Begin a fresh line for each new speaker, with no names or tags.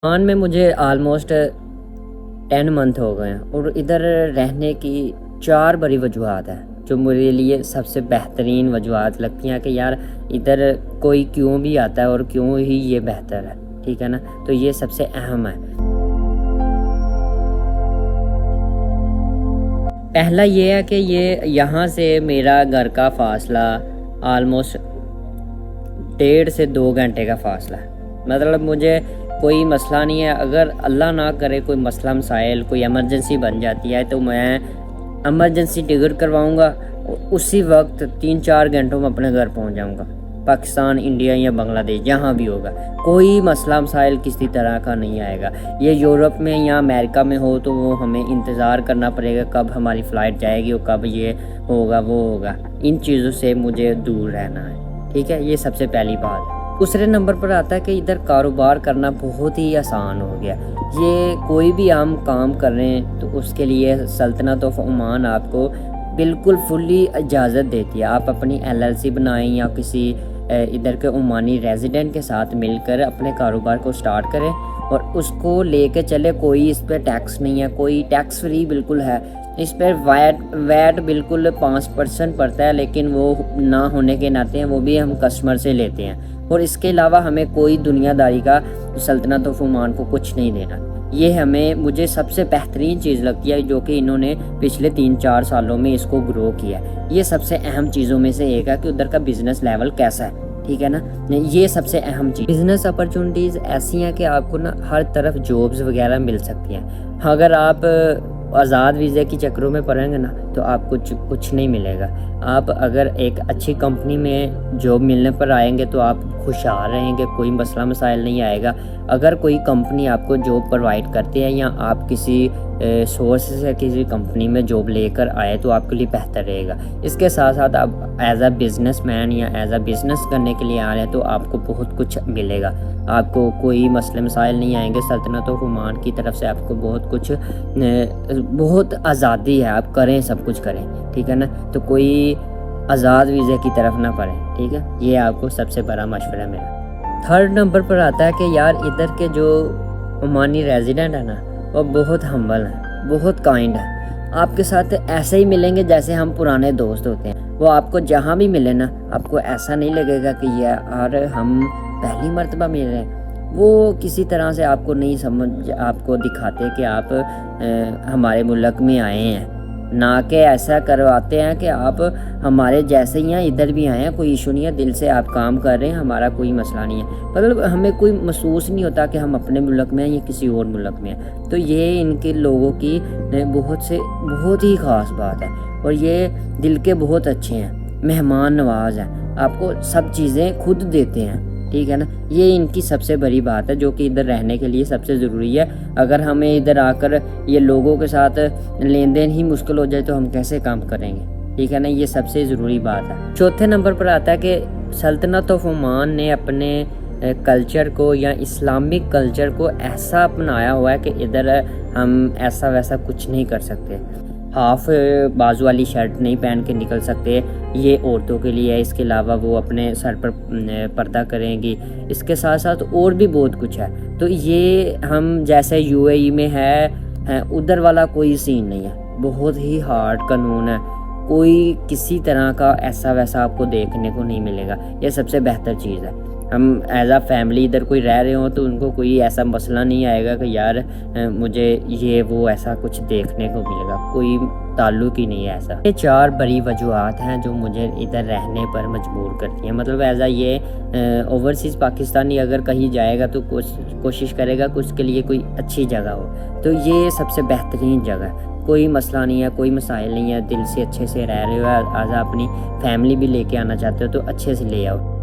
مان میں مجھے آلموسٹ 10 منتھ ہو گئے ہیں اور ادھر رہنے کی 4 بڑی وجوہات ہیں جو میرے لیے سب سے بہترین وجوہات لگتی ہیں کہ یار ادھر کوئی کیوں بھی آتا ہے اور کیوں ہی یہ بہتر ہے، ٹھیک ہے نا۔ تو یہ سب سے اہم ہے۔ پہلا یہ ہے کہ یہ یہاں سے میرا گھر کا فاصلہ آلموسٹ 1.5 سے 2 گھنٹے کا فاصلہ ہے۔ مطلب مجھے کوئی مسئلہ نہیں ہے، اگر اللہ نہ کرے کوئی مسئلہ مسائل کوئی ایمرجنسی بن جاتی ہے تو میں ایمرجنسی ٹکٹ کرواؤں گا، اسی وقت 3-4 گھنٹوں میں اپنے گھر پہنچ جاؤں گا، پاکستان، انڈیا یا بنگلہ دیش جہاں بھی ہوگا۔ کوئی مسئلہ مسائل کسی طرح کا نہیں آئے گا۔ یہ یورپ میں یا امریکہ میں ہو تو وہ ہمیں انتظار کرنا پڑے گا کب ہماری فلائٹ جائے گی اور کب یہ ہوگا وہ ہوگا۔ ان چیزوں سے مجھے دور رہنا ہے، ٹھیک ہے۔ یہ سب سے پہلی بات ہے۔ دوسرے نمبر پر آتا ہے کہ ادھر کاروبار کرنا بہت ہی آسان ہو گیا۔ یہ کوئی بھی ہم کام کر رہے ہیں تو اس کے لیے سلطنت آف عمان آپ کو بالکل فلی اجازت دیتی ہے۔ آپ اپنی LLC بنائیں یا کسی ادھر کے عمانی ریزیڈنٹ کے ساتھ مل کر اپنے کاروبار کو سٹارٹ کریں اور اس کو لے کے چلے۔ کوئی اس پہ ٹیکس نہیں ہے، کوئی ٹیکس فری بالکل ہے۔ اس پر ویٹ بالکل 5% پڑتا ہے، لیکن وہ نہ ہونے کے ناطے ہیں وہ بھی ہم کسٹمر سے لیتے ہیں، اور اس کے علاوہ ہمیں کوئی دنیا داری کا سلطنت آف عمان کو کچھ نہیں دینا۔ یہ مجھے سب سے بہترین چیز لگتی ہے جو کہ انہوں نے پچھلے 3-4 سالوں میں اس کو گرو کیا ہے۔ یہ سب سے اہم چیزوں میں سے ایک ہے کہ ادھر کا بزنس لیول کیسا ہے، ٹھیک ہے نا۔ یہ سب سے اہم چیز، بزنس اپرچونٹیز ایسی ہیں کہ آپ کو نا ہر طرف جابز وغیرہ مل سکتی ہیں۔ اگر آپ آزاد ویزے کی چکروں میں پڑیں گے نا تو آپ کچھ نہیں ملے گا۔ آپ اگر ایک اچھی کمپنی میں جاب ملنے پر آئیں گے تو آپ خوشحال رہیں گے، کوئی مسئلہ مسائل نہیں آئے گا۔ اگر کوئی کمپنی آپ کو جاب پرووائڈ کرتی ہے یا آپ کسی سورس سے کسی کمپنی میں جاب لے کر آئے تو آپ کے لیے بہتر رہے گا۔ اس کے ساتھ ساتھ آپ ایز اے بزنس مین یا ایز اے بزنس کرنے کے لیے آ رہے ہیں تو آپ کو بہت کچھ ملے گا۔ آپ کو کوئی مسئلے مسائل نہیں آئیں گے۔ سلطنت آف عمان کی طرف سے آپ کو بہت آزادی ہے، آپ کریں، سب کچھ کریں، ٹھیک ہے نا۔ تو کوئی آزاد ویزے کی طرف نہ پڑیں، ٹھیک ہے۔ یہ آپ کو سب سے بڑا مشورہ میرا۔ 3rd نمبر پر آتا ہے کہ یار ادھر کے جو عمانی ریزیڈنٹ ہیں نا وہ بہت ہمبل ہیں، بہت کائنڈ ہیں۔ آپ کے ساتھ ایسے ہی ملیں گے جیسے ہم پرانے دوست ہوتے ہیں۔ وہ آپ کو جہاں بھی ملے نا آپ کو ایسا نہیں لگے گا کہ یار ہم پہلی مرتبہ مل رہے ہیں۔ وہ کسی طرح سے آپ کو نہیں آپ کو دکھاتے کہ آپ ہمارے ملک میں آئے ہیں، نہ کہ ایسا کرواتے ہیں کہ آپ ہمارے جیسے ہی ہیں، ادھر بھی آئے ہیں، کوئی ایشو نہیں ہے، دل سے آپ کام کر رہے ہیں، ہمارا کوئی مسئلہ نہیں ہے۔ مطلب ہمیں کوئی محسوس نہیں ہوتا کہ ہم اپنے ملک میں ہیں یا کسی اور ملک میں ہیں۔ تو یہ ان کے لوگوں کی بہت ہی خاص بات ہے، اور یہ دل کے بہت اچھے ہیں، مہمان نواز ہیں، آپ کو سب چیزیں خود دیتے ہیں، ٹھیک ہے نا۔ یہ ان کی سب سے بڑی بات ہے جو کہ ادھر رہنے کے لیے سب سے ضروری ہے۔ اگر ہمیں ادھر آ کر یہ لوگوں کے ساتھ لین دین ہی مشکل ہو جائے تو ہم کیسے کام کریں گے، ٹھیک ہے نا۔ یہ سب سے ضروری بات ہے۔ 4تھے نمبر پر آتا ہے کہ سلطنت آف عمان نے اپنے کلچر کو یا اسلامک کلچر کو ایسا اپنایا ہوا ہے کہ ادھر ہم ایسا ویسا کچھ نہیں کر سکتے۔ ہاف بازو والی شرٹ نہیں پہن کے نکل سکتے، یہ عورتوں کے لیے ہے۔ اس کے علاوہ وہ اپنے سر پر پردہ کریں گی۔ اس کے ساتھ ساتھ اور بھی بہت کچھ ہے۔ تو یہ ہم جیسے UAE میں ہے ادھر والا کوئی سین نہیں ہے، بہت ہی ہارڈ قانون ہے، کوئی کسی طرح کا ایسا ویسا آپ کو دیکھنے کو نہیں ملے گا۔ یہ سب سے بہتر چیز ہے۔ ہم ایز اے فیملی ادھر کوئی رہ رہے ہوں تو ان کو کوئی ایسا مسئلہ نہیں آئے گا کہ یار مجھے یہ وہ ایسا کچھ دیکھنے کو ملے گا، کوئی تعلق ہی نہیں ہے ایسا۔ یہ 4 بڑی وجوہات ہیں جو مجھے ادھر رہنے پر مجبور کرتی ہیں۔ مطلب ایز اے یہ اوورسیز پاکستانی اگر کہیں جائے گا تو کوشش کرے گا کہ اس کے لیے کوئی اچھی جگہ ہو، تو یہ سب سے بہترین جگہ ہے۔ کوئی مسئلہ نہیں ہے، کوئی مسائل نہیں ہے، دل سے اچھے سے رہ رہے ہو، ایز اے اپنی فیملی بھی لے کے آنا چاہتے ہو تو اچھے سے لے آؤ۔